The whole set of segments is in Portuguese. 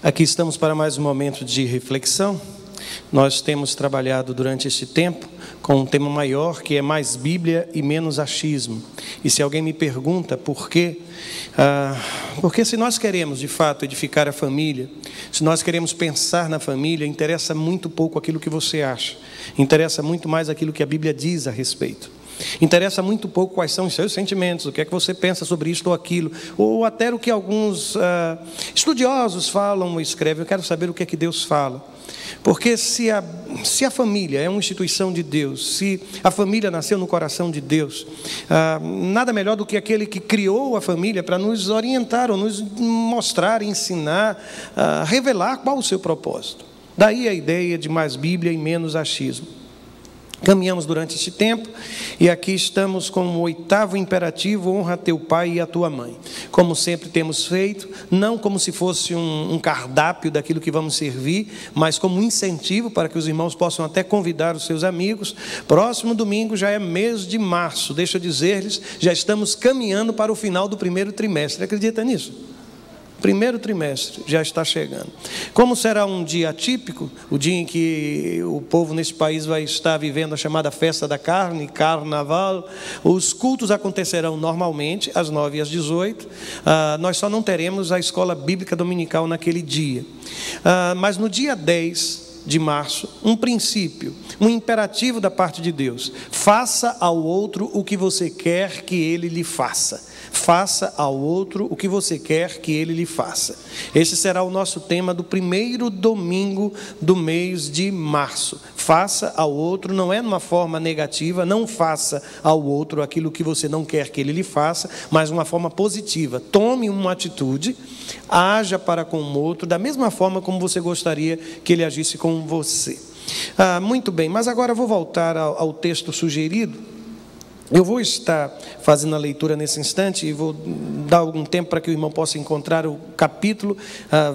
Aqui estamos para mais um momento de reflexão. Nós temos trabalhado durante este tempo com um tema maior, que é mais Bíblia e menos achismo. E se alguém me pergunta por quê? Porque se nós queremos, de fato, edificar a família, se nós queremos pensar na família, interessa muito pouco aquilo que você acha. Interessa muito mais aquilo que a Bíblia diz a respeito. Interessa muito pouco quais são os seus sentimentos, o que é que você pensa sobre isto ou aquilo, ou até o que alguns estudiosos falam ou escrevem. Eu quero saber o que é que Deus fala. Porque se a família é uma instituição de Deus, se a família nasceu no coração de Deus, nada melhor do que aquele que criou a família para nos orientar, ou nos mostrar, ensinar, revelar qual o seu propósito. Daí a ideia de mais Bíblia e menos achismo. Caminhamos durante este tempo e aqui estamos com o 8º imperativo: honra teu pai e a tua mãe. Como sempre temos feito, não como se fosse um cardápio daquilo que vamos servir, mas como um incentivo para que os irmãos possam até convidar os seus amigos. Próximo domingo já é mês de março, deixa eu dizer-lhes, já estamos caminhando para o final do primeiro trimestre. Acredita nisso? Primeiro trimestre já está chegando. Como será um dia atípico, o dia em que o povo nesse país vai estar vivendo a chamada festa da carne, carnaval, os cultos acontecerão normalmente às 9 e às 18. Nós só não teremos a escola bíblica dominical naquele dia. Mas no dia 10 de março, um princípio, um imperativo da parte de Deus: faça ao outro o que você quer que ele lhe faça. Faça ao outro o que você quer que ele lhe faça. Esse será o nosso tema do primeiro domingo do mês de março. Faça ao outro, não é numa forma negativa, não faça ao outro aquilo que você não quer que ele lhe faça, mas uma forma positiva. Tome uma atitude, haja para com o outro da mesma forma como você gostaria que ele agisse com você. Muito bem, mas agora eu vou voltar ao texto sugerido. Eu vou estar fazendo a leitura nesse instante e vou dar algum tempo para que o irmão possa encontrar o capítulo,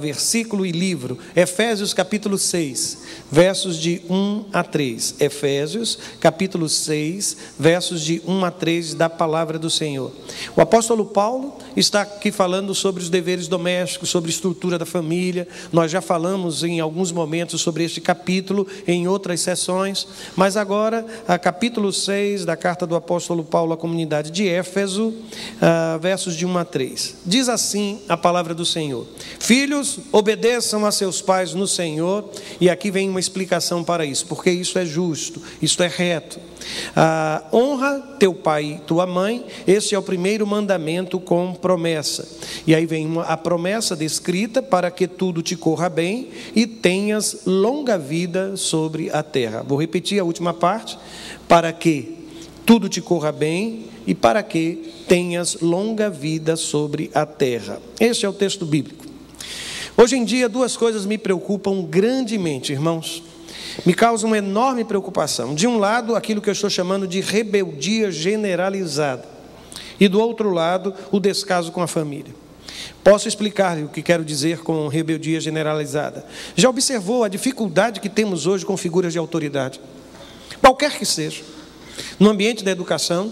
versículo e livro. Efésios capítulo 6, versos de 1 a 3. Efésios capítulo 6, versos de 1 a 3 da palavra do Senhor. O apóstolo Paulo está aqui falando sobre os deveres domésticos, sobre a estrutura da família. Nós já falamos em alguns momentos sobre este capítulo em outras sessões, mas agora, capítulo 6 da carta do apóstolo Paulo à comunidade de Éfeso, versos de 1 a 3. Diz assim a palavra do Senhor: filhos, obedeçam a seus pais no Senhor. E aqui vem uma explicação para isso, porque isso é justo, isso é reto. Honra teu pai e tua mãe, esse é o primeiro mandamento com promessa. E aí vem a promessa descrita: para que tudo te corra bem e tenhas longa vida sobre a terra. Vou repetir a última parte: para que tudo te corra bem e para que tenhas longa vida sobre a terra. Este é o texto bíblico. Hoje em dia, duas coisas me preocupam grandemente, irmãos. Me causam uma enorme preocupação. De um lado, aquilo que eu estou chamando de rebeldia generalizada. E do outro lado, o descaso com a família. Posso explicar-lhe o que quero dizer com rebeldia generalizada? Já observou a dificuldade que temos hoje com figuras de autoridade? Qualquer que seja. No ambiente da educação,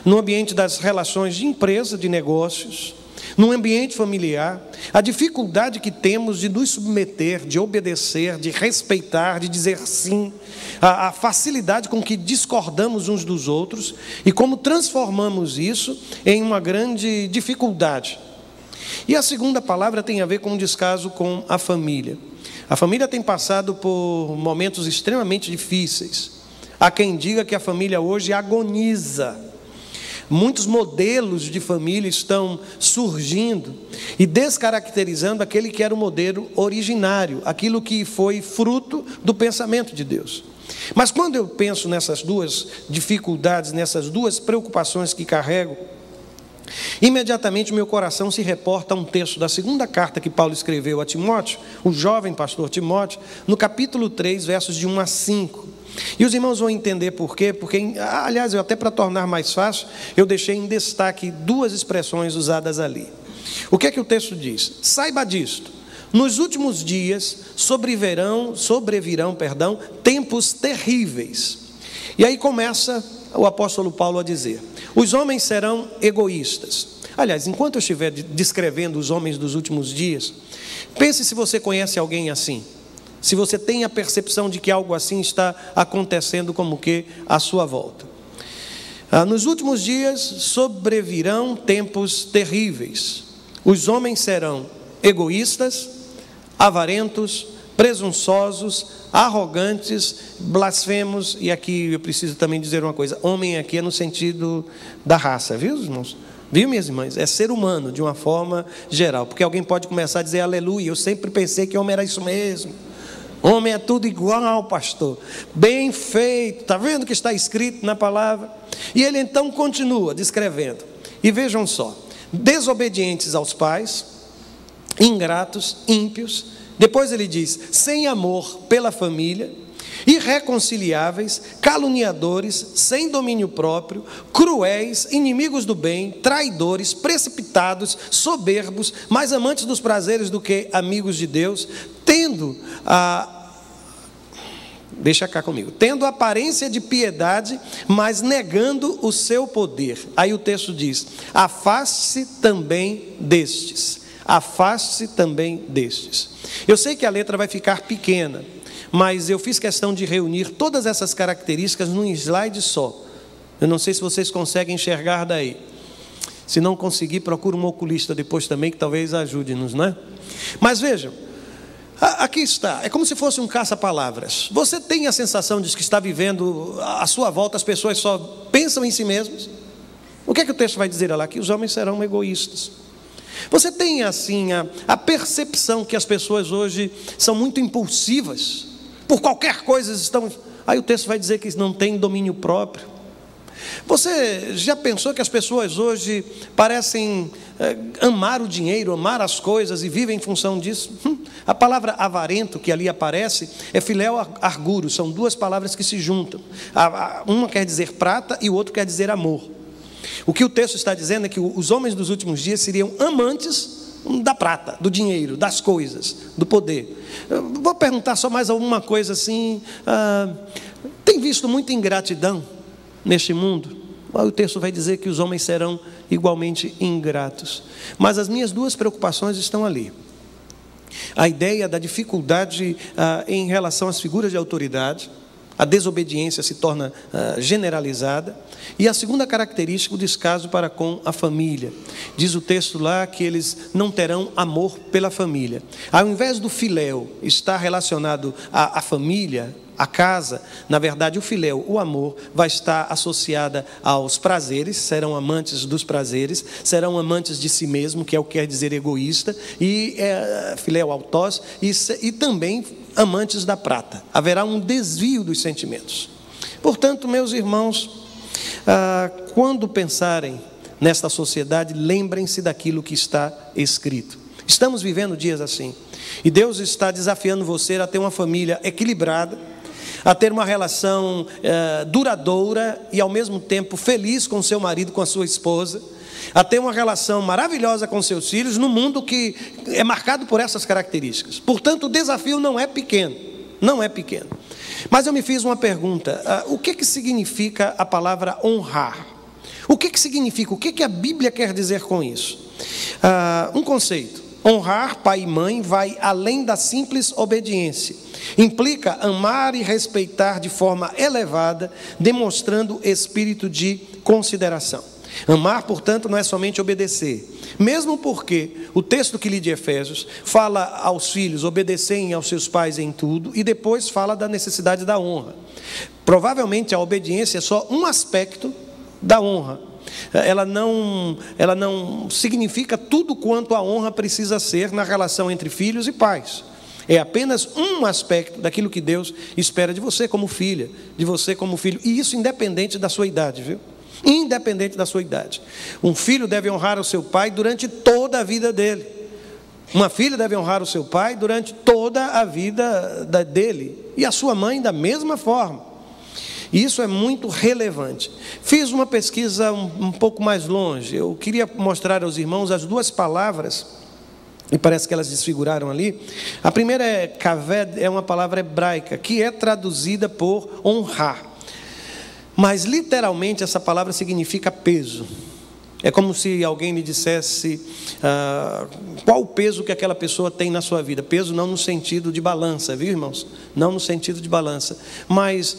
no ambiente das relações de empresa, de negócios, no ambiente familiar, a dificuldade que temos de nos submeter, de obedecer, de respeitar, de dizer sim, a facilidade com que discordamos uns dos outros e como transformamos isso em uma grande dificuldade. E a segunda palavra tem a ver com o descaso com a família. A família tem passado por momentos extremamente difíceis. Há quem diga que a família hoje agoniza. Muitos modelos de família estão surgindo e descaracterizando aquele que era o modelo originário, aquilo que foi fruto do pensamento de Deus. Mas quando eu penso nessas duas dificuldades, nessas duas preocupações que carrego, imediatamente meu coração se reporta a um texto da segunda carta que Paulo escreveu a Timóteo, o jovem pastor Timóteo, no capítulo 3, versos de 1 a 5. E os irmãos vão entender por quê, porque, aliás, até para tornar mais fácil, eu deixei em destaque duas expressões usadas ali. O que é que o texto diz? Saiba disto: nos últimos dias sobrevirão, tempos terríveis. E aí começa o apóstolo Paulo a dizer: os homens serão egoístas, Aliás, enquanto eu estiver descrevendo os homens dos últimos dias, pense se você conhece alguém assim. Se você tem a percepção de que algo assim está acontecendo como que à sua volta. Nos últimos dias sobrevirão tempos terríveis. Os homens serão egoístas, avarentos, presunçosos, arrogantes, blasfemos. E aqui eu preciso também dizer uma coisa: homem aqui é no sentido da raça, viu, irmãos? Viu, minhas irmãs? É ser humano de uma forma geral. Porque alguém pode começar a dizer aleluia, eu sempre pensei que homem era isso mesmo. Homem é tudo igual, pastor. Bem feito. Está vendo o que está escrito na palavra? E ele então continua descrevendo. E vejam só: desobedientes aos pais, ingratos, ímpios. Depois ele diz: sem amor pela família, irreconciliáveis, caluniadores, sem domínio próprio, cruéis, inimigos do bem, traidores, precipitados, soberbos, mais amantes dos prazeres do que amigos de Deus, tendo tendo aparência de piedade, mas negando o seu poder. Aí o texto diz: afaste-se também destes. Afaste-se também destes. Eu sei que a letra vai ficar pequena, mas eu fiz questão de reunir todas essas características num slide só. Eu não sei se vocês conseguem enxergar daí. Se não conseguir, procure um oculista depois também, que talvez ajude-nos, não é? Mas vejam, aqui está, é como se fosse um caça-palavras. Você tem a sensação de que está vivendo à sua volta, as pessoas só pensam em si mesmas? O que é que o texto vai dizer lá? Que os homens serão egoístas. Você tem assim a percepção que as pessoas hoje são muito impulsivas, por qualquer coisa estão... Aí o texto vai dizer que não tem domínio próprio. Você já pensou que as pessoas hoje parecem amar o dinheiro, amar as coisas e vivem em função disso? A palavra avarento que ali aparece é filéu arguro, são duas palavras que se juntam. Uma quer dizer prata e o outro quer dizer amor. O que o texto está dizendo é que os homens dos últimos dias seriam amantes da prata, do dinheiro, das coisas, do poder. Eu vou perguntar só mais alguma coisa assim. Tem visto muita ingratidão neste mundo? O texto vai dizer que os homens serão igualmente ingratos. Mas as minhas duas preocupações estão ali. A ideia da dificuldade em relação às figuras de autoridade. A desobediência se torna generalizada. E a segunda característica, o descaso para com a família. Diz o texto lá que eles não terão amor pela família. Ao invés do filéu estar relacionado à família, à casa, na verdade o filéu, o amor, vai estar associada aos prazeres, serão amantes dos prazeres, serão amantes de si mesmo, que é o que quer dizer egoísta, e filéu autós, e também amantes da prata. Haverá um desvio dos sentimentos. Portanto, meus irmãos, quando pensarem nesta sociedade, lembrem-se daquilo que está escrito. Estamos vivendo dias assim, e Deus está desafiando você a ter uma família equilibrada, a ter uma relação duradoura e ao mesmo tempo feliz com seu marido, com a sua esposa, a ter uma relação maravilhosa com seus filhos, num mundo que é marcado por essas características. Portanto, o desafio não é pequeno, não é pequeno. Mas eu me fiz uma pergunta: o que significa a palavra honrar? O que significa? O que a Bíblia quer dizer com isso? Um conceito: honrar pai e mãe vai além da simples obediência. Implica amar e respeitar de forma elevada, demonstrando espírito de consideração. Amar, portanto, não é somente obedecer, mesmo porque o texto que li de Efésios fala aos filhos obedecerem aos seus pais em tudo, e depois fala da necessidade da honra. Provavelmente a obediência é só um aspecto da honra. Ela não significa tudo quanto a honra precisa ser na relação entre filhos e pais. É apenas um aspecto daquilo que Deus espera de você como filha, de você como filho, e isso independente da sua idade, viu? Independente da sua idade. Um filho deve honrar o seu pai durante toda a vida dele. Uma filha deve honrar o seu pai durante toda a vida dele. E a sua mãe da mesma forma. E isso é muito relevante. Fiz uma pesquisa um pouco mais longe. Eu queria mostrar aos irmãos as duas palavras, e parece que elas desfiguraram ali. A primeira é kaved, é uma palavra hebraica, que é traduzida por honrar. Mas literalmente essa palavra significa peso. É como se alguém me dissesse qual o peso que aquela pessoa tem na sua vida. Peso não no sentido de balança, viu, irmãos? Não no sentido de balança. Mas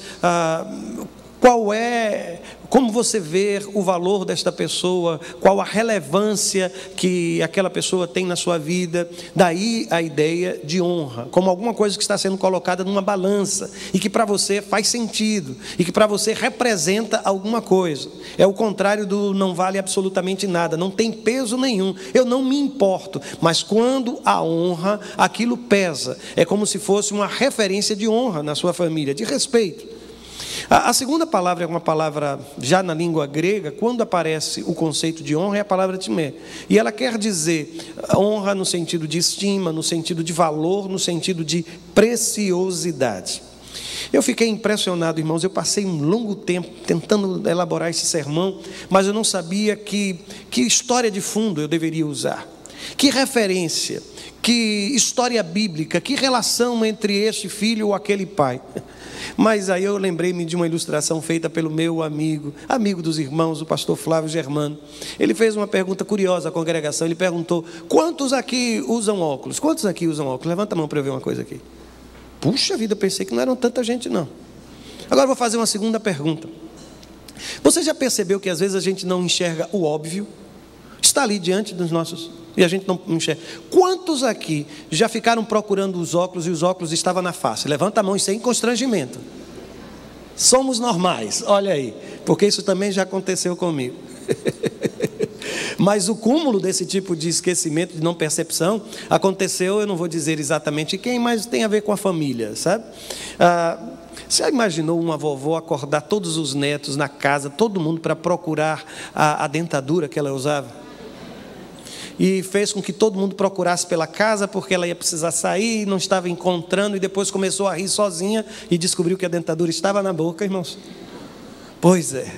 como você vê o valor desta pessoa, qual a relevância que aquela pessoa tem na sua vida. Daí a ideia de honra, como alguma coisa que está sendo colocada numa balança e que para você faz sentido e que para você representa alguma coisa. É o contrário do não vale absolutamente nada, não tem peso nenhum, eu não me importo. Mas quando a honra, aquilo pesa. É como se fosse uma referência de honra na sua família, de respeito. A segunda palavra é uma palavra já na língua grega. Quando aparece o conceito de honra, é a palavra timé. E ela quer dizer honra no sentido de estima, no sentido de valor, no sentido de preciosidade. Eu fiquei impressionado, irmãos. Eu passei um longo tempo tentando elaborar esse sermão, mas eu não sabia que história de fundo eu deveria usar, que referência, que história bíblica, que relação entre este filho ou aquele pai. Mas aí eu lembrei-me de uma ilustração feita pelo meu amigo dos irmãos, o pastor Flávio Germano. Ele fez uma pergunta curiosa à congregação. Ele perguntou: quantos aqui usam óculos? Quantos aqui usam óculos? Levanta a mão para eu ver uma coisa aqui. Puxa vida, eu pensei que não eram tanta gente não. Agora eu vou fazer uma segunda pergunta. Você já percebeu que às vezes a gente não enxerga o óbvio? Está ali diante dos nossos... e a gente não enxerga. Quantos aqui já ficaram procurando os óculos e os óculos estavam na face? Levanta a mão e sem constrangimento. Somos normais, olha aí, porque isso também já aconteceu comigo. Mas o cúmulo desse tipo de esquecimento, de não percepção, aconteceu, eu não vou dizer exatamente quem, mas tem a ver com a família, sabe? Você já imaginou uma vovó acordar todos os netos na casa, todo mundo para procurar a dentadura que ela usava? E fez com que todo mundo procurasse pela casa, porque ela ia precisar sair, não estava encontrando, e depois começou a rir sozinha e descobriu que a dentadura estava na boca, irmãos. Pois é.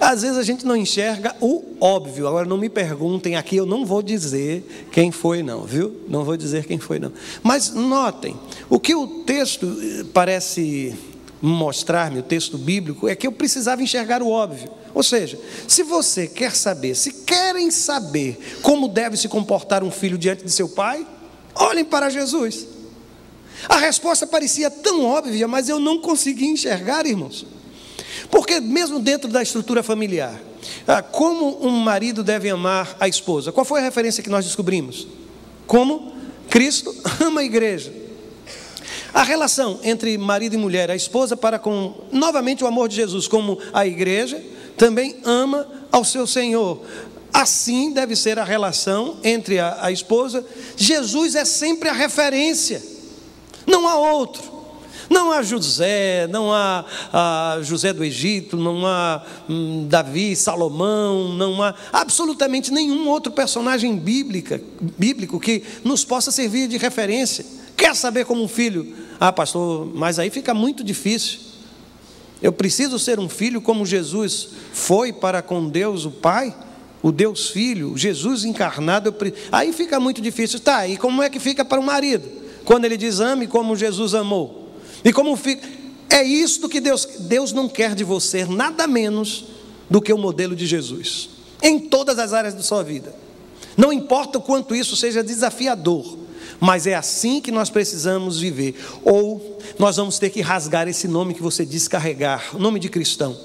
Às vezes a gente não enxerga o óbvio. Agora não me perguntem aqui, eu não vou dizer quem foi não, viu? Não vou dizer quem foi não. Mas notem, o que o texto parece mostrar-me, o texto bíblico, é que eu precisava enxergar o óbvio. Ou seja, se você quer saber, se querem saber como deve se comportar um filho diante de seu pai, olhem para Jesus. A resposta parecia tão óbvia, mas eu não consegui enxergar, irmãos. Porque mesmo dentro da estrutura familiar, como um marido deve amar a esposa? Qual foi a referência que nós descobrimos? Como Cristo ama a igreja. A relação entre marido e mulher, a esposa para com, novamente, o amor de Jesus, como a igreja também ama ao seu Senhor. Assim deve ser a relação entre a esposa. Jesus é sempre a referência, não há outro. Não há José, não há José do Egito, não há Davi, Salomão, não há absolutamente nenhum outro personagem bíblico que nos possa servir de referência. Quer saber como um filho? Ah, pastor, mas aí fica muito difícil. Eu preciso ser um filho como Jesus foi para com Deus o Pai, o Deus Filho, Jesus encarnado. Aí fica muito difícil. Tá, e como é que fica para o marido? Quando ele diz ame como Jesus amou. E como fica? É isto que Deus não quer de você, nada menos do que o modelo de Jesus, em todas as áreas da sua vida. Não importa o quanto isso seja desafiador, mas é assim que nós precisamos viver. Ou nós vamos ter que rasgar esse nome que você diz carregar, o nome de cristão.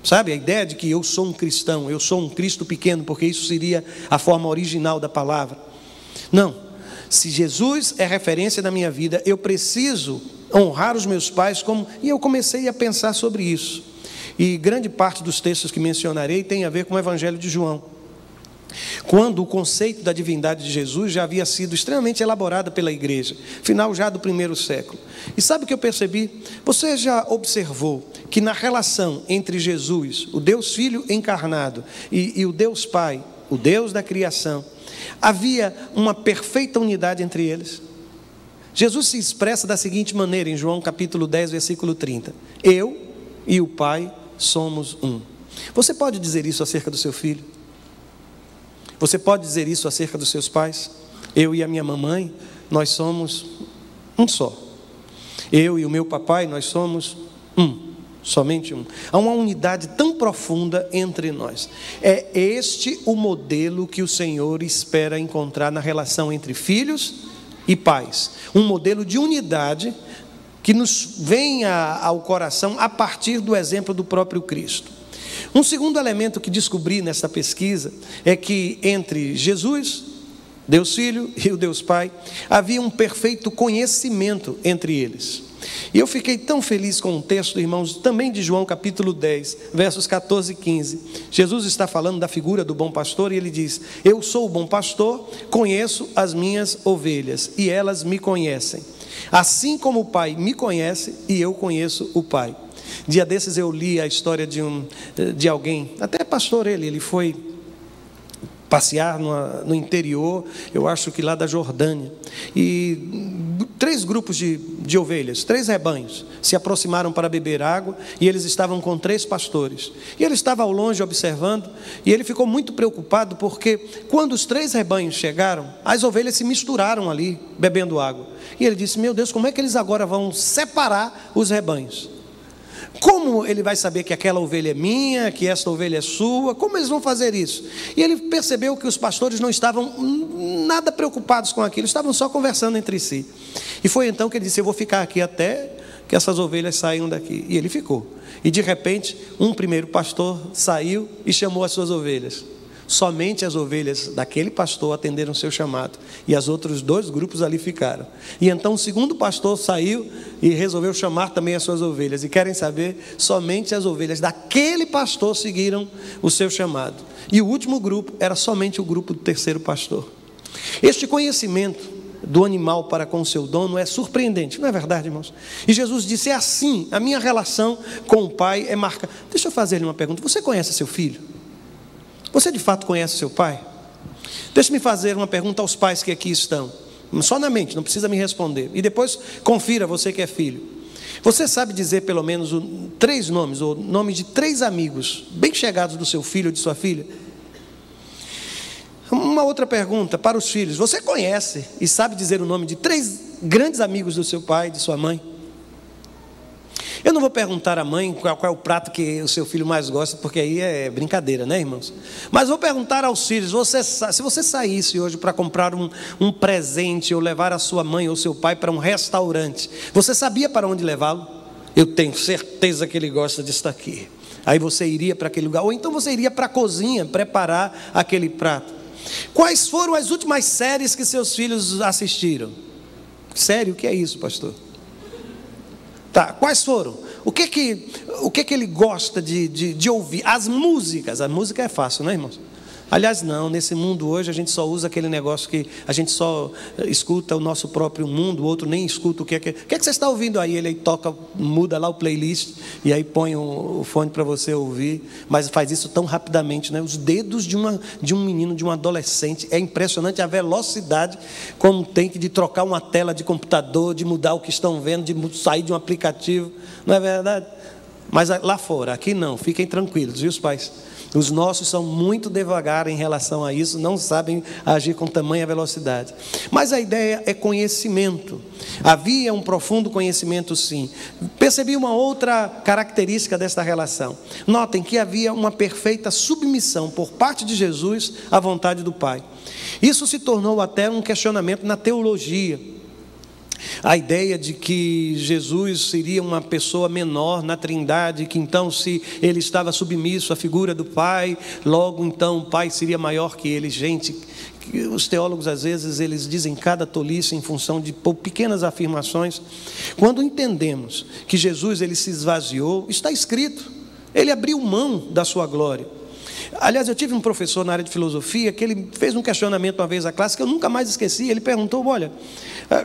Sabe, a ideia de que eu sou um cristão, eu sou um Cristo pequeno, porque isso seria a forma original da palavra. Não. Se Jesus é referência na minha vida, eu preciso honrar os meus pais como... E eu comecei a pensar sobre isso. E grande parte dos textos que mencionarei tem a ver com o Evangelho de João, quando o conceito da divindade de Jesus já havia sido extremamente elaborado pela igreja, final já do primeiro século. E sabe o que eu percebi? Você já observou que na relação entre Jesus, o Deus Filho encarnado, e o Deus Pai, o Deus da criação, havia uma perfeita unidade entre eles? Jesus se expressa da seguinte maneira em João capítulo 10, versículo 30. Eu e o Pai somos um. Você pode dizer isso acerca do seu filho? Você pode dizer isso acerca dos seus pais? Eu e a minha mamãe, nós somos um só. Eu e o meu papai, nós somos um. somente um. Há uma unidade tão profunda entre nós. É este o modelo que o Senhor espera encontrar na relação entre filhos e pais. Um modelo de unidade que nos vem ao coração a partir do exemplo do próprio Cristo. Um segundo elemento que descobri nessa pesquisa é que entre Jesus, Deus Filho, e o Deus Pai, havia um perfeito conhecimento entre eles. E eu fiquei tão feliz com o texto, irmãos, também de João capítulo 10, versos 14 e 15. Jesus está falando da figura do bom pastor e ele diz: eu sou o bom pastor, conheço as minhas ovelhas e elas me conhecem. Assim como o Pai me conhece e eu conheço o Pai. Dia desses eu li a história de alguém, até pastor ele foi passear no interior, eu acho que lá da Jordânia, e 3 grupos de ovelhas, 3 rebanhos, se aproximaram para beber água, e eles estavam com 3 pastores, e ele estava ao longe observando, e ele ficou muito preocupado, porque quando os 3 rebanhos chegaram, as ovelhas se misturaram ali, bebendo água, e ele disse: meu Deus, como é que eles agora vão separar os rebanhos? Como ele vai saber que aquela ovelha é minha, que esta ovelha é sua? Como eles vão fazer isso? E ele percebeu que os pastores não estavam nada preocupados com aquilo, estavam só conversando entre si. E foi então que ele disse: eu vou ficar aqui até que essas ovelhas saiam daqui. E ele ficou. E de repente, um primeiro pastor saiu e chamou as suas ovelhas. Somente as ovelhas daquele pastor atenderam o seu chamado, e os outros 2 grupos ali ficaram. E então o segundo pastor saiu e resolveu chamar também as suas ovelhas. E querem saber? Somente as ovelhas daquele pastor seguiram o seu chamado. E o último grupo era somente o grupo do terceiro pastor. Este conhecimento do animal para com o seu dono é surpreendente, não é verdade, irmãos? E Jesus disse: é assim, a minha relação com o Pai é marcada. Deixa eu fazer-lhe uma pergunta: você conhece seu filho? Você de fato conhece seu pai? Deixe-me fazer uma pergunta aos pais que aqui estão, só na mente, não precisa me responder. E depois confira, você que é filho. Você sabe dizer pelo menos 3 nomes, ou nome de 3 amigos bem chegados do seu filho ou de sua filha? Uma outra pergunta para os filhos: você conhece e sabe dizer o nome de 3 grandes amigos do seu pai, de sua mãe? Eu não vou perguntar à mãe qual é o prato que o seu filho mais gosta, porque aí é brincadeira, né, irmãos? Mas vou perguntar aos filhos: se você saísse hoje para comprar um presente, ou levar a sua mãe ou seu pai para um restaurante, você sabia para onde levá-lo? Eu tenho certeza que ele gosta disso aqui. Aí você iria para aquele lugar, ou então você iria para a cozinha preparar aquele prato. Quais foram as últimas séries que seus filhos assistiram? Sério, o que é isso, pastor? Tá, quais foram? O que ele gosta de ouvir? As músicas. A música é fácil, né, irmãos? Aliás, não, nesse mundo hoje a gente só usa aquele negócio que a gente só escuta o nosso próprio mundo, o outro nem escuta o que é. O que você está ouvindo aí? Ele aí toca, muda lá o playlist e aí põe o fone para você ouvir, mas faz isso tão rapidamente, né? Os dedos de um menino, de um adolescente, é impressionante a velocidade como tem que de trocar uma tela de computador, de mudar o que estão vendo, de sair de um aplicativo, não é verdade? Mas lá fora, aqui não, fiquem tranquilos, viu, os pais? Os nossos são muito devagar em relação a isso, não sabem agir com tamanha velocidade. Mas a ideia é conhecimento. Havia um profundo conhecimento, sim. Percebi uma outra característica desta relação. Notem que havia uma perfeita submissão por parte de Jesus à vontade do Pai. Isso se tornou até um questionamento na teologia. A ideia de que Jesus seria uma pessoa menor na Trindade, que então, se ele estava submisso à figura do Pai, logo então o Pai seria maior que ele. Gente, os teólogos às vezes eles dizem cada tolice em função de pequenas afirmações. Quando entendemos que Jesus ele se esvaziou, está escrito, ele abriu mão da sua glória. Aliás, eu tive um professor na área de filosofia que ele fez um questionamento uma vez à classe que eu nunca mais esqueci. Ele perguntou: olha,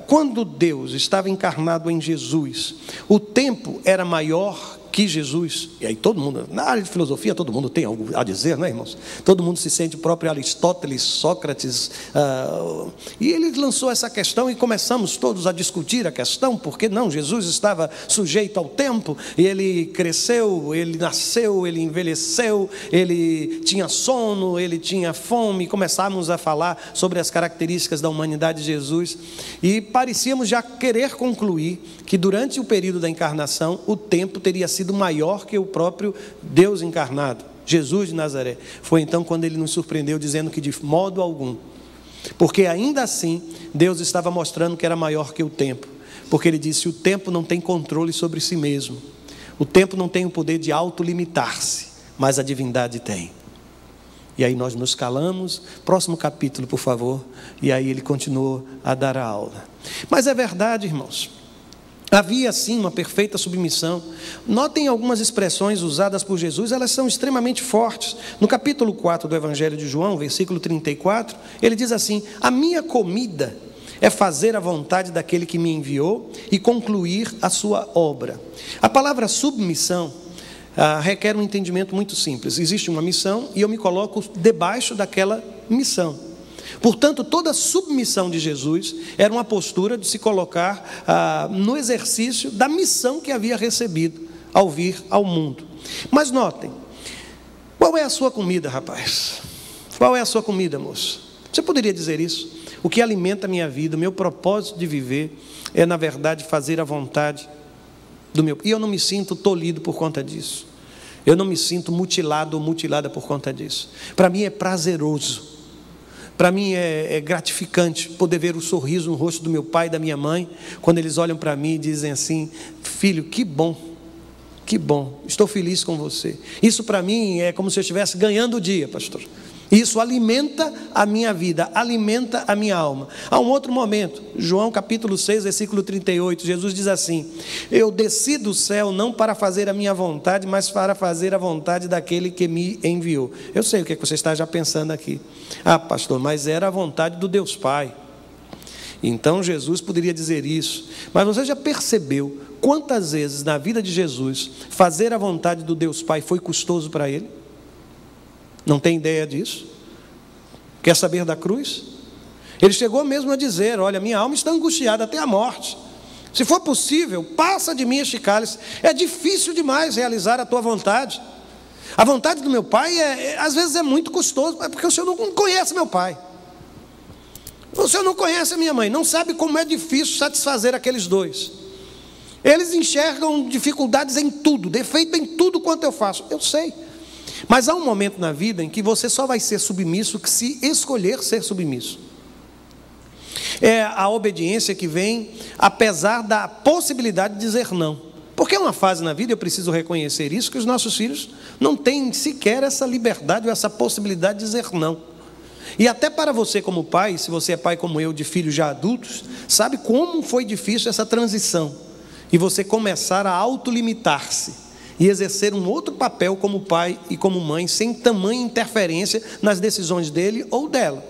quando Deus estava encarnado em Jesus, o tempo era maior que Jesus? E aí todo mundo, na área de filosofia, todo mundo tem algo a dizer, não é, irmãos? Todo mundo se sente próprio Aristóteles, Sócrates, e ele lançou essa questão e começamos todos a discutir a questão, porque não, Jesus estava sujeito ao tempo, e ele cresceu, ele nasceu, ele envelheceu, ele tinha sono, ele tinha fome, e começamos a falar sobre as características da humanidade de Jesus, e parecíamos já querer concluir que durante o período da encarnação, o tempo teria sido sido maior que o próprio Deus encarnado, Jesus de Nazaré. Foi então quando ele nos surpreendeu dizendo que de modo algum, porque ainda assim Deus estava mostrando que era maior que o tempo, porque ele disse: o tempo não tem controle sobre si mesmo, o tempo não tem o poder de autolimitar-se, mas a divindade tem. E aí nós nos calamos. Próximo capítulo, por favor. E aí ele continuou a dar a aula. Mas é verdade, irmãos, havia sim uma perfeita submissão. Notem algumas expressões usadas por Jesus, elas são extremamente fortes. No capítulo 4 do Evangelho de João, versículo 34, ele diz assim: a minha comida é fazer a vontade daquele que me enviou e concluir a sua obra. A palavra submissão requer um entendimento muito simples. Existe uma missão e eu me coloco debaixo daquela missão. Portanto, toda submissão de Jesus era uma postura de se colocar no exercício da missão que havia recebido ao vir ao mundo. Mas notem, qual é a sua comida, rapaz? Qual é a sua comida, moço? Você poderia dizer isso? O que alimenta a minha vida, o meu propósito de viver é, na verdade, fazer a vontade do meu... E eu não me sinto tolhido por conta disso. Eu não me sinto mutilado ou mutilada por conta disso. Para mim é prazeroso. Para mim é gratificante poder ver o sorriso no rosto do meu pai e da minha mãe, quando eles olham para mim e dizem assim: filho, que bom, estou feliz com você. Isso para mim é como se eu estivesse ganhando o dia, pastor. Isso alimenta a minha vida, alimenta a minha alma. Há um outro momento, João capítulo 6, versículo 38, Jesus diz assim: eu desci do céu não para fazer a minha vontade, mas para fazer a vontade daquele que me enviou. Eu sei o que você está já pensando aqui. Ah, pastor, mas era a vontade do Deus Pai. Então Jesus poderia dizer isso. Mas você já percebeu quantas vezes na vida de Jesus fazer a vontade do Deus Pai foi custoso para ele? Não tem ideia disso? Quer saber da cruz? Ele chegou mesmo a dizer: olha, minha alma está angustiada até a morte. Se for possível, passa de mim este cálice. É difícil demais realizar a tua vontade. A vontade do meu pai, às vezes é muito custoso, porque o senhor não conhece meu pai. O senhor não conhece a minha mãe, não sabe como é difícil satisfazer aqueles dois. Eles enxergam dificuldades em tudo, defeito em tudo quanto eu faço. Eu sei. Mas há um momento na vida em que você só vai ser submisso que se escolher ser submisso. É a obediência que vem apesar da possibilidade de dizer não. Porque é uma fase na vida, eu preciso reconhecer isso, que os nossos filhos não têm sequer essa liberdade ou essa possibilidade de dizer não. E até para você como pai, se você é pai como eu, de filhos já adultos, sabe como foi difícil essa transição. E você começar a autolimitar-se e exercer um outro papel como pai e como mãe, sem tamanha interferência nas decisões dele ou dela.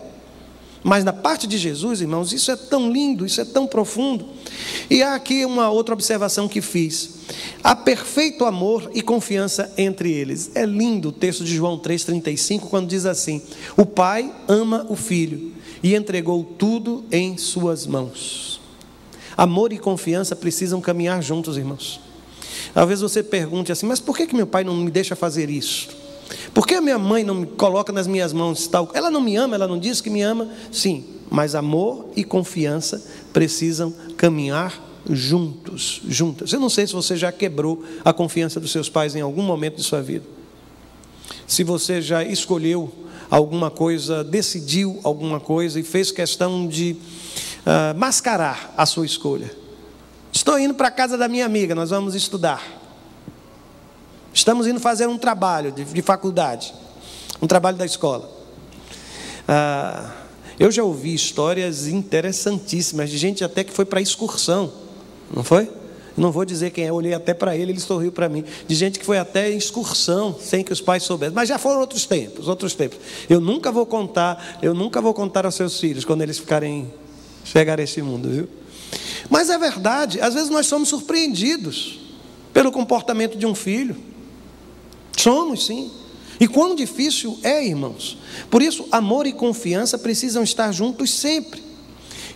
Mas na parte de Jesus, irmãos, isso é tão lindo, isso é tão profundo. E há aqui uma outra observação que fiz: há perfeito amor e confiança entre eles. É lindo o texto de João 3,35, quando diz assim: o pai ama o filho e entregou tudo em suas mãos. Amor e confiança precisam caminhar juntos, irmãos. Talvez você pergunte assim: mas por que meu pai não me deixa fazer isso? Por que a minha mãe não me coloca nas minhas mãos tal? Ela não me ama, ela não diz que me ama. Sim, mas amor e confiança precisam caminhar juntas. Eu não sei se você já quebrou a confiança dos seus pais em algum momento de sua vida. Se você já escolheu alguma coisa, decidiu alguma coisa e fez questão de mascarar a sua escolha. Estou indo para a casa da minha amiga, nós vamos estudar. Estamos indo fazer um trabalho de faculdade, um trabalho da escola. Eu já ouvi histórias interessantíssimas de gente até que foi para excursão, não foi? Não vou dizer quem é, eu olhei até para ele, ele sorriu para mim. De gente que foi até excursão, sem que os pais soubessem. Mas já foram outros tempos. Eu nunca vou contar aos seus filhos quando eles chegarem a esse mundo, viu? Mas é verdade, às vezes nós somos surpreendidos pelo comportamento de um filho. Somos, sim. E quão difícil é, irmãos. Por isso, amor e confiança precisam estar juntos sempre.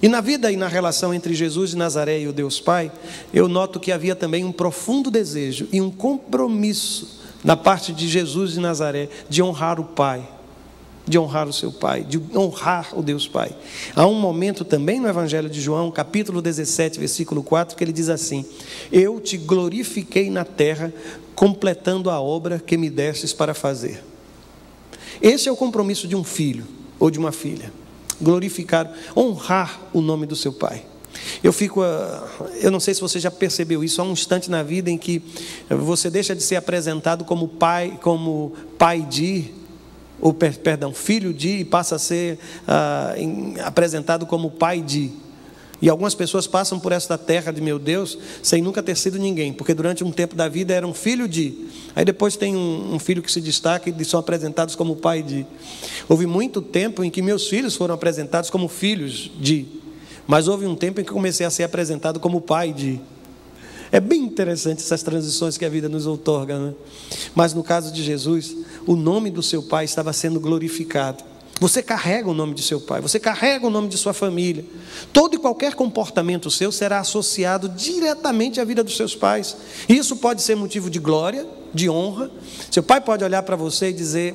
E na vida e na relação entre Jesus de Nazaré e o Deus Pai, eu noto que havia também um profundo desejo e um compromisso da parte de Jesus de Nazaré de honrar o Pai. de honrar o seu pai, de honrar o Deus Pai. Há um momento também no Evangelho de João, capítulo 17, versículo 4, que ele diz assim: eu te glorifiquei na terra, completando a obra que me destes para fazer. Esse é o compromisso de um filho ou de uma filha: glorificar, honrar o nome do seu pai. Eu não sei se você já percebeu isso, há um instante na vida em que você deixa de ser apresentado como pai de, ou perdão, filho de, e passa a ser apresentado como pai de. E algumas pessoas passam por esta terra de meu Deus sem nunca ter sido ninguém, porque durante um tempo da vida eram filho de. Aí depois tem um filho que se destaca e são apresentados como pai de. Houve muito tempo em que meus filhos foram apresentados como filhos de, mas houve um tempo em que comecei a ser apresentado como pai de. É bem interessante essas transições que a vida nos outorga, né? Mas no caso de Jesus, o nome do seu pai estava sendo glorificado. Você carrega o nome de seu pai, você carrega o nome de sua família. Todo e qualquer comportamento seu será associado diretamente à vida dos seus pais. E isso pode ser motivo de glória, de honra. Seu pai pode olhar para você e dizer: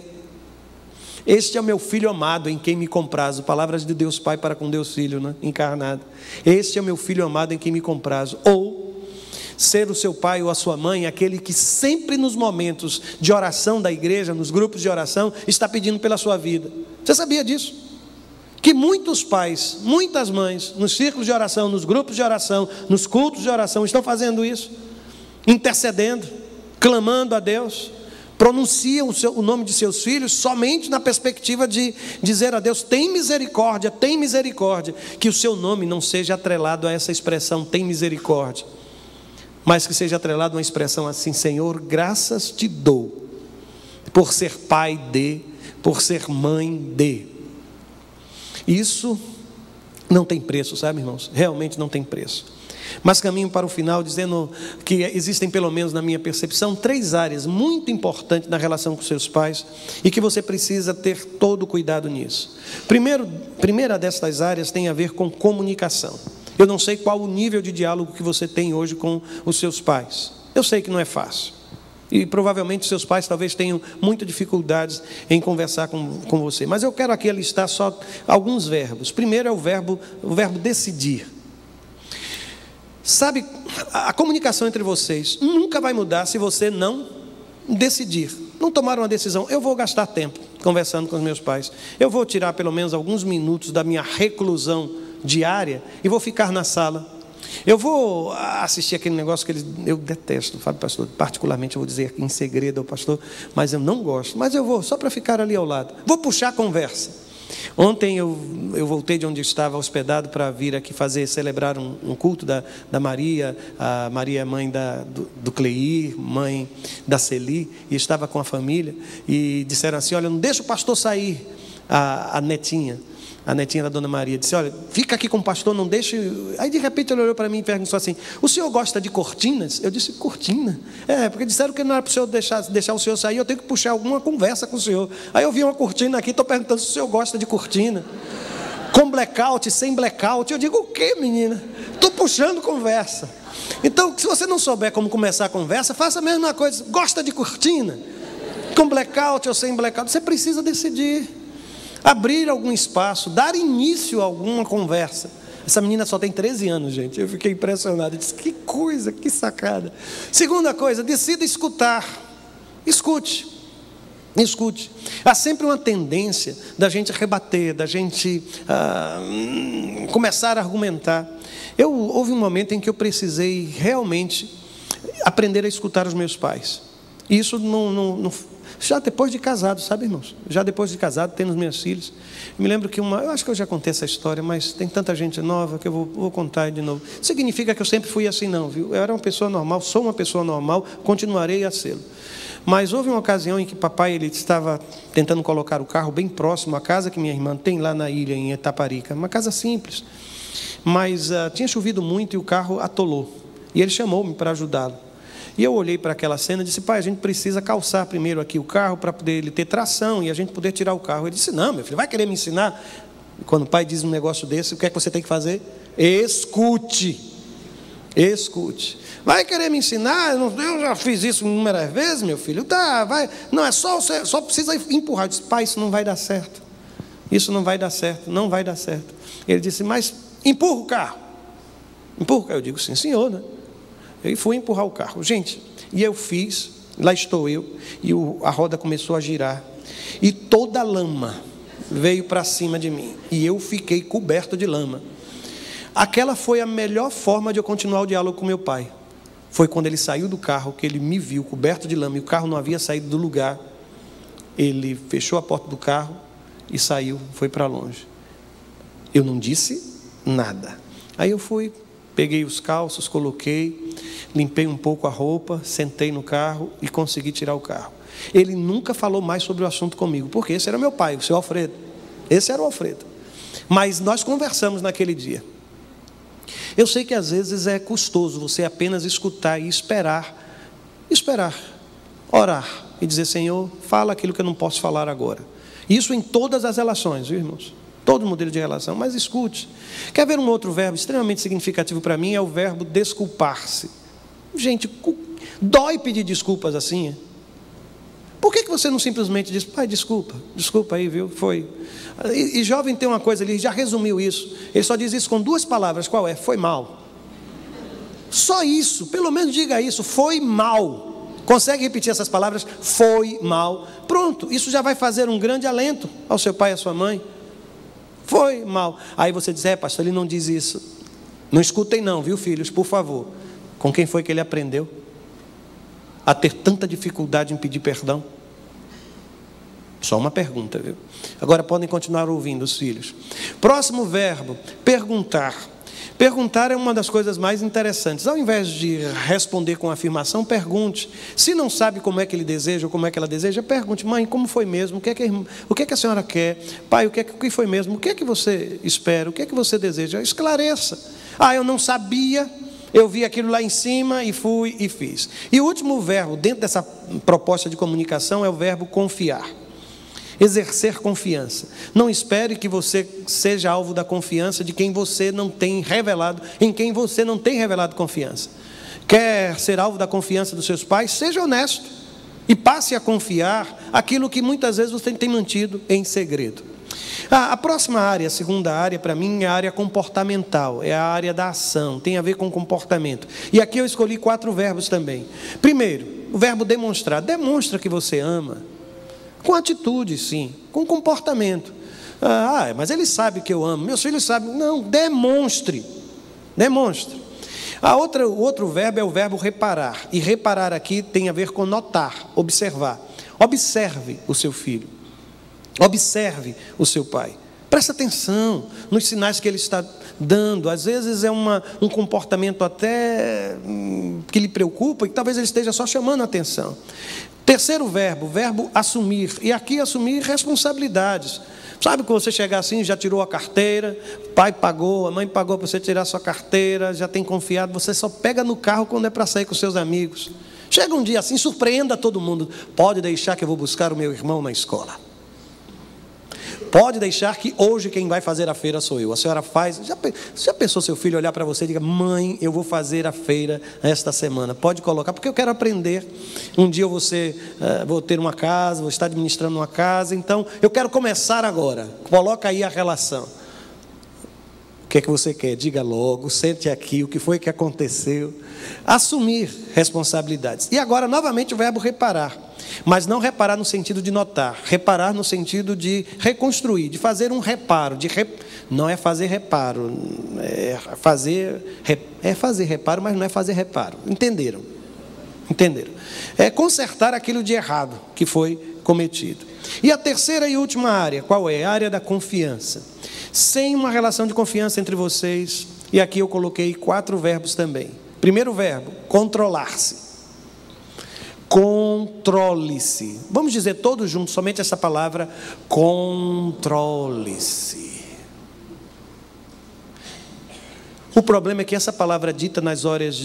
este é o meu filho amado, em quem me comprazo. Palavras de Deus Pai para com Deus Filho, né? Encarnado. Este é o meu filho amado, em quem me comprazo. Ou ser o seu pai ou a sua mãe aquele que sempre nos momentos de oração da igreja, nos grupos de oração, está pedindo pela sua vida. Você sabia disso? Que muitos pais, muitas mães, nos círculos de oração, nos grupos de oração, nos cultos de oração, estão fazendo isso, intercedendo, clamando a Deus, pronunciam o nome de seus filhos somente na perspectiva de dizer a Deus: tem misericórdia, que o seu nome não seja atrelado a essa expressão, tem misericórdia, mas que seja atrelado a uma expressão assim: Senhor, graças te dou, por ser pai de, por ser mãe de. Isso não tem preço, sabe, irmãos? Realmente não tem preço. Mas caminho para o final dizendo que existem, pelo menos na minha percepção, 3 áreas muito importantes na relação com seus pais e que você precisa ter todo cuidado nisso. Primeira destas áreas tem a ver com comunicação. Eu não sei qual o nível de diálogo que você tem hoje com os seus pais. Eu sei que não é fácil. E provavelmente seus pais talvez tenham muitas dificuldades em conversar com você. Mas eu quero aqui listar só alguns verbos. Primeiro é o verbo decidir. Sabe, a comunicação entre vocês nunca vai mudar se você não decidir, não tomar uma decisão. Eu vou gastar tempo conversando com os meus pais. Eu vou tirar pelo menos alguns minutos da minha reclusão diária e vou ficar na sala. Eu vou assistir aquele negócio que eu detesto, Fábio Pastor. Particularmente eu vou dizer em segredo ao pastor, mas eu não gosto. Mas eu vou, só para ficar ali ao lado. Vou puxar a conversa. Ontem eu voltei de onde eu estava hospedado para vir aqui celebrar um culto da Maria. A Maria é mãe do Cleir, mãe da Celi, e estava com a família, e disseram assim: olha, não deixa o pastor sair. A netinha da Dona Maria disse: olha, fica aqui com o pastor, não deixe. Aí de repente ele olhou para mim e perguntou assim: o senhor gosta de cortinas? Eu disse: cortina? Porque disseram que não era para o senhor deixar o senhor sair, eu tenho que puxar alguma conversa com o senhor. Aí eu vi uma cortina aqui, estou perguntando se o senhor gosta de cortina. Com blackout, sem blackout. Eu digo: o quê, menina? Estou puxando conversa. Então, se você não souber como começar a conversa, faça a mesma coisa. Gosta de cortina? Com blackout ou sem blackout? Você precisa decidir. Abrir algum espaço, dar início a alguma conversa. Essa menina só tem 13 anos, gente. Eu fiquei impressionado. Eu disse: que coisa, que sacada. Segunda coisa, decida escutar. Escute. Há sempre uma tendência da gente rebater, da gente começar a argumentar. Houve um momento em que eu precisei realmente aprender a escutar os meus pais. E isso não já depois de casado, sabe, irmãos? Já depois de casado, tendo os meus filhos. Me lembro que eu acho que eu já contei essa história, mas tem tanta gente nova que eu vou contar de novo. Significa que eu sempre fui assim, não, viu? Eu era uma pessoa normal, sou uma pessoa normal, continuarei a ser. Mas houve uma ocasião em que papai ele estava tentando colocar o carro bem próximo à casa que minha irmã tem lá na ilha, em Itaparica. Uma casa simples. Mas tinha chovido muito e o carro atolou. E ele chamou-me para ajudá-lo. E eu olhei para aquela cena e disse: pai, a gente precisa calçar primeiro aqui o carro para poder ele ter tração e a gente poder tirar o carro. Ele disse: não, meu filho, vai querer me ensinar? E quando o pai diz um negócio desse, o que é que você tem que fazer? Escute. Escute. Vai querer me ensinar? Eu já fiz isso inúmeras vezes, meu filho. Tá, vai. Não, é só precisa empurrar. Eu disse, pai, isso não vai dar certo. Isso não vai dar certo, não vai dar certo. Ele disse, mas empurra o carro. Empurra o carro. Eu digo, sim, senhor, né? Eu fui empurrar o carro. Gente, e eu fiz, lá estou eu, e a roda começou a girar. E toda a lama veio para cima de mim. E eu fiquei coberto de lama. Aquela foi a melhor forma de eu continuar o diálogo com meu pai. Foi quando ele saiu do carro, que ele me viu coberto de lama, e o carro não havia saído do lugar. Ele fechou a porta do carro e saiu, foi para longe. Eu não disse nada. Aí eu fui, peguei os calços, coloquei, limpei um pouco a roupa, sentei no carro e consegui tirar o carro. Ele nunca falou mais sobre o assunto comigo, porque esse era meu pai, o seu Alfredo. Esse era o Alfredo. Mas nós conversamos naquele dia. Eu sei que às vezes é custoso você apenas escutar e esperar, orar e dizer, Senhor, fala aquilo que eu não posso falar agora. Isso em todas as relações, viu, irmãos? Todo modelo de relação, mas escute. Quer ver um outro verbo extremamente significativo para mim? É o verbo desculpar-se. Gente, dói pedir desculpas assim. Por que você não simplesmente diz, pai, desculpa aí, viu? Foi. E jovem tem uma coisa, ele já resumiu isso. Ele só diz isso com 2 palavras, qual é? Foi mal. Só isso, pelo menos diga isso, foi mal. Consegue repetir essas palavras? Foi mal. Pronto, isso já vai fazer um grande alento ao seu pai e à sua mãe. Foi mal. Aí você diz, pastor, ele não diz isso. Não escutem não, viu, filhos, por favor. Com quem foi que ele aprendeu a ter tanta dificuldade em pedir perdão? Só uma pergunta, viu? Agora podem continuar ouvindo os filhos. Próximo verbo, perguntar. Perguntar é uma das coisas mais interessantes. Ao invés de responder com afirmação, pergunte. Se não sabe como é que ele deseja ou como é que ela deseja, pergunte, mãe, como foi mesmo? O que é que a senhora quer? Pai, o que foi mesmo? O que é que você espera? O que é que você deseja? Esclareça. Eu não sabia, eu vi aquilo lá em cima e fui e fiz. E o último verbo, dentro dessa proposta de comunicação, é o verbo confiar. Exercer confiança. Não espere que você seja alvo da confiança de quem você não tem revelado, em quem você não tem revelado confiança. Quer ser alvo da confiança dos seus pais? Seja honesto e passe a confiar aquilo que muitas vezes você tem mantido em segredo. A próxima área, a segunda área para mim é a área comportamental, é a área da ação, tem a ver com comportamento. E aqui eu escolhi 4 verbos também. Primeiro, o verbo demonstrar. Demonstra que você ama. Com atitude, sim, com comportamento. Mas ele sabe que eu amo, meus filhos sabem. Não, demonstre. Demonstre. O outro verbo é o verbo reparar. E reparar aqui tem a ver com notar, observar. Observe o seu filho. Observe o seu pai. Preste atenção nos sinais que ele está dando. Às vezes é um comportamento até que lhe preocupa e que talvez ele esteja só chamando a atenção. Terceiro verbo, o verbo assumir. E aqui assumir responsabilidades. Sabe quando você chegar assim, já tirou a carteira, o pai pagou, a mãe pagou para você tirar a sua carteira, já tem confiado, você só pega no carro quando é para sair com seus amigos. Chega um dia assim, surpreenda todo mundo. Pode deixar que eu vou buscar o meu irmão na escola. Pode deixar que hoje quem vai fazer a feira sou eu. A senhora faz. Já pensou seu filho olhar para você e diga, mãe, eu vou fazer a feira esta semana. Pode colocar, porque eu quero aprender. Um dia eu vou ter uma casa, vou estar administrando uma casa, então eu quero começar agora. Coloca aí a relação. O que é que você quer? Diga logo, sente aqui, o que foi que aconteceu. Assumir responsabilidades. E agora, novamente, o verbo reparar. Mas não reparar no sentido de notar, reparar no sentido de reconstruir, de fazer um reparo. Não é fazer reparo, é fazer reparo, mas não é fazer reparo. Entenderam? Entenderam? É consertar aquilo de errado que foi cometido. E a terceira e última área, qual é? A área da confiança. Sem uma relação de confiança entre vocês, e aqui eu coloquei 4 verbos também. Primeiro verbo, controlar-se. Controle-se. Vamos dizer todos juntos, somente essa palavra, controle-se. O problema é que essa palavra dita nas horas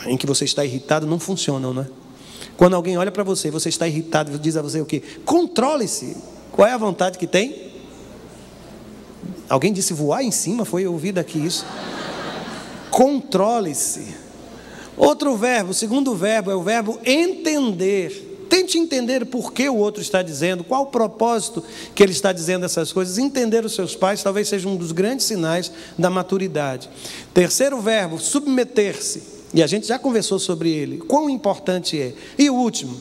em que você está irritado não funciona, não é? Quando alguém olha para você, você está irritado, diz a você o quê? Controle-se. Qual é a vontade que tem? Alguém disse voar em cima, foi ouvido aqui isso. Controle-se. Outro verbo, o segundo verbo é o verbo entender. Tente entender por que o outro está dizendo, qual o propósito que ele está dizendo essas coisas. Entender os seus pais talvez seja um dos grandes sinais da maturidade. Terceiro verbo, submeter-se. E a gente já conversou sobre ele, quão importante é. E o último,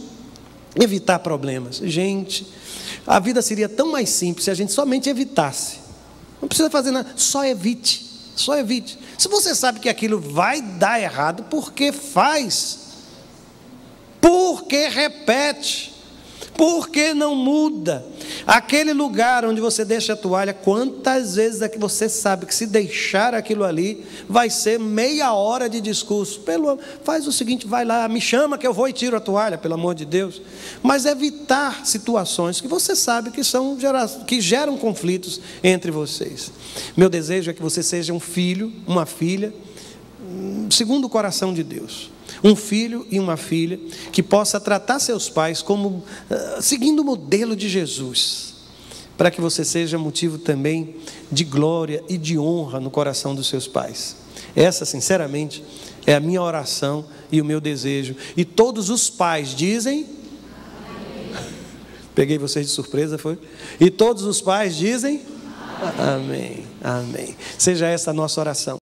evitar problemas. Gente, a vida seria tão mais simples se a gente somente evitasse. Não precisa fazer nada, só evite. Só evite. Se você sabe que aquilo vai dar errado, por que faz? Por que repete? Por que não muda? Aquele lugar onde você deixa a toalha, quantas vezes é que você sabe que se deixar aquilo ali, vai ser meia hora de discurso? Faz o seguinte, vai lá, me chama que eu vou e tiro a toalha, pelo amor de Deus. Mas evitar situações que você sabe que geram conflitos entre vocês. Meu desejo é que você seja um filho, uma filha, segundo o coração de Deus. Um filho e uma filha que possa tratar seus pais como seguindo o modelo de Jesus, para que você seja motivo também de glória e de honra no coração dos seus pais. Essa, sinceramente, é a minha oração e o meu desejo. E todos os pais dizem... Peguei vocês de surpresa, foi? E todos os pais dizem... Amém, amém. Seja essa a nossa oração.